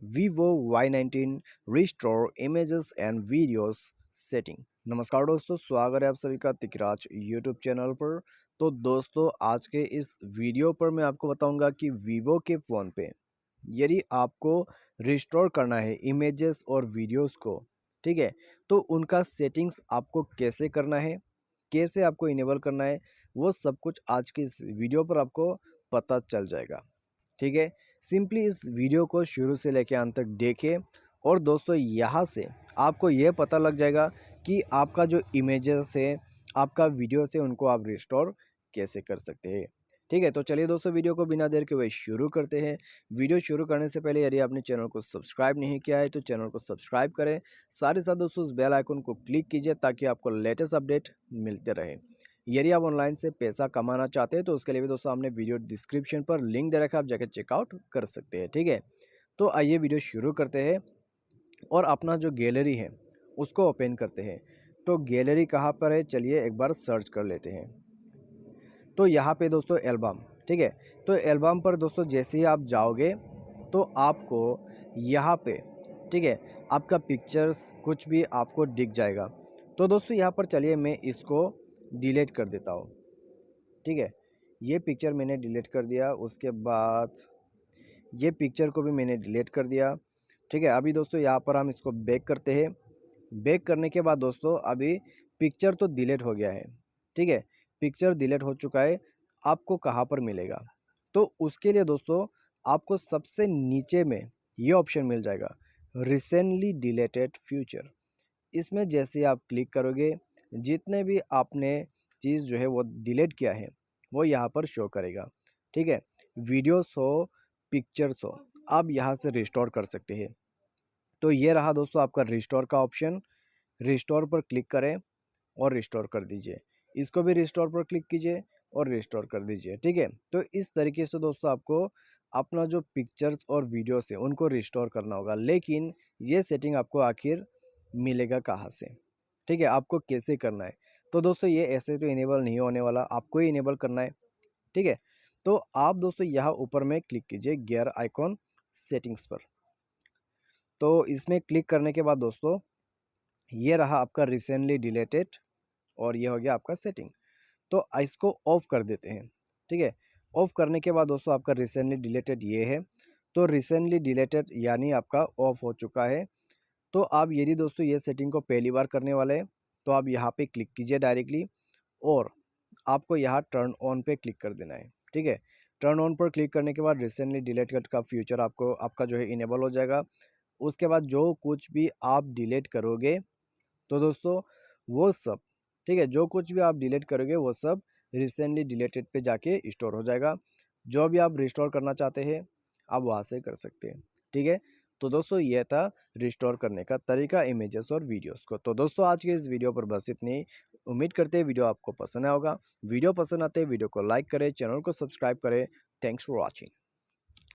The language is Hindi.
Vivo Y19 restore images and videos setting. नमस्कार दोस्तों, स्वागत है आप सभी का तिकराज यूट्यूब चैनल पर। तो दोस्तों, आज के इस वीडियो पर मैं आपको बताऊंगा कि वीवो के फ़ोन पे यदि आपको रिस्टोर करना है इमेजेस और वीडियोस को, ठीक है, तो उनका सेटिंग्स आपको कैसे करना है, कैसे आपको इनेबल करना है, वो सब कुछ आज की इस वीडियो पर आपको पता चल जाएगा। ठीक है, सिंपली इस वीडियो को शुरू से लेकर अंत तक देखें और दोस्तों यहाँ से आपको ये पता लग जाएगा कि आपका जो इमेजेस है, आपका वीडियोस है, उनको आप रिस्टोर कैसे कर सकते हैं। ठीक है, तो चलिए दोस्तों, वीडियो को बिना देर के हुए शुरू करते हैं। वीडियो शुरू करने से पहले यदि आपने चैनल को सब्सक्राइब नहीं किया है तो चैनल को सब्सक्राइब करें। साथ ही साथ दोस्तों उस बेल आइकन को क्लिक कीजिए ताकि आपको लेटेस्ट अपडेट मिलते रहे। यदि आप ऑनलाइन से पैसा कमाना चाहते हैं तो उसके लिए भी दोस्तों हमने वीडियो डिस्क्रिप्शन पर लिंक दे रखा है, आप जाकर चेकआउट कर सकते हैं। ठीक है, तो आइए वीडियो शुरू करते हैं और अपना जो गैलरी है उसको ओपन करते हैं। तो गैलरी कहाँ पर है, चलिए एक बार सर्च कर लेते हैं। तो यहाँ पे दोस्तों एल्बम, ठीक है, तो एल्बम पर दोस्तों जैसे ही आप जाओगे तो आपको यहाँ पे, ठीक है, आपका पिक्चर्स कुछ भी आपको दिख जाएगा। तो दोस्तों यहाँ पर चलिए मैं इसको डिलीट कर देता हूँ। ठीक है, ये पिक्चर मैंने डिलीट कर दिया, उसके बाद ये पिक्चर को भी मैंने डिलीट कर दिया। ठीक है, अभी दोस्तों यहाँ पर हम इसको बैक करते हैं। बैक करने के बाद दोस्तों अभी पिक्चर तो डिलीट हो गया है। ठीक है, पिक्चर डिलीट हो चुका है। आपको कहाँ पर मिलेगा, तो उसके लिए दोस्तों आपको सबसे नीचे में ये ऑप्शन मिल जाएगा, रिसेंटली डिलीटेड फ्यूचर। इसमें जैसे आप क्लिक करोगे, जितने भी आपने चीज़ जो है वो डिलीट किया है वो यहाँ पर शो करेगा। ठीक है, वीडियोस हो, पिक्चर्स हो, आप यहाँ से रिस्टोर कर सकते हैं। तो ये रहा दोस्तों आपका रिस्टोर का ऑप्शन। रिस्टोर पर क्लिक करें और रिस्टोर कर दीजिए। इसको भी रिस्टोर पर क्लिक कीजिए और रिस्टोर कर दीजिए। ठीक है, तो इस तरीके से दोस्तों आपको अपना जो पिक्चर्स और वीडियोस है उनको रिस्टोर करना होगा। लेकिन ये सेटिंग आपको आखिर मिलेगा कहाँ से, ठीक है, आपको कैसे करना है। तो दोस्तों ये ऐसे तो इनेबल नहीं होने वाला, आपको ही इनेबल करना है। ठीक है, तो आप दोस्तों यहाँ ऊपर में क्लिक कीजिए गियर आइकॉन सेटिंग्स पर। तो इसमें क्लिक करने के बाद दोस्तों ये रहा आपका रिसेंटली डिलीटेड और ये हो गया आपका सेटिंग। तो इसको ऑफ कर देते हैं। ठीक है, ऑफ करने के बाद दोस्तों आपका रिसेंटली डिलीटेड ये है। तो रिसेंटली डिलीटेड यानी आपका ऑफ हो चुका है। तो आप यदि दोस्तों ये सेटिंग को पहली बार करने वाले हैं तो आप यहाँ पे क्लिक कीजिए डायरेक्टली और आपको यहाँ टर्न ऑन पे क्लिक कर देना है। ठीक है, टर्न ऑन पर क्लिक करने के बाद रिसेंटली डिलीटेड का फ्यूचर आपको आपका जो है इनेबल हो जाएगा। उसके बाद जो कुछ भी आप डिलीट करोगे तो दोस्तों वो सब, ठीक है, जो कुछ भी आप डिलीट करोगे वो सब रिसेंटली डिलीटेड पे जाके स्टोर हो जाएगा। जो भी आप रिस्टोर करना चाहते हैं आप वहाँ से कर सकते हैं। ठीक है, तो दोस्तों यह था रिस्टोर करने का तरीका इमेजेस और वीडियोस को। तो दोस्तों आज के इस वीडियो पर बस इतनी। उम्मीद करते हैं वीडियो आपको पसंद आया होगा। वीडियो पसंद आते हैं वीडियो को लाइक करें, चैनल को सब्सक्राइब करें। Thanks for watching.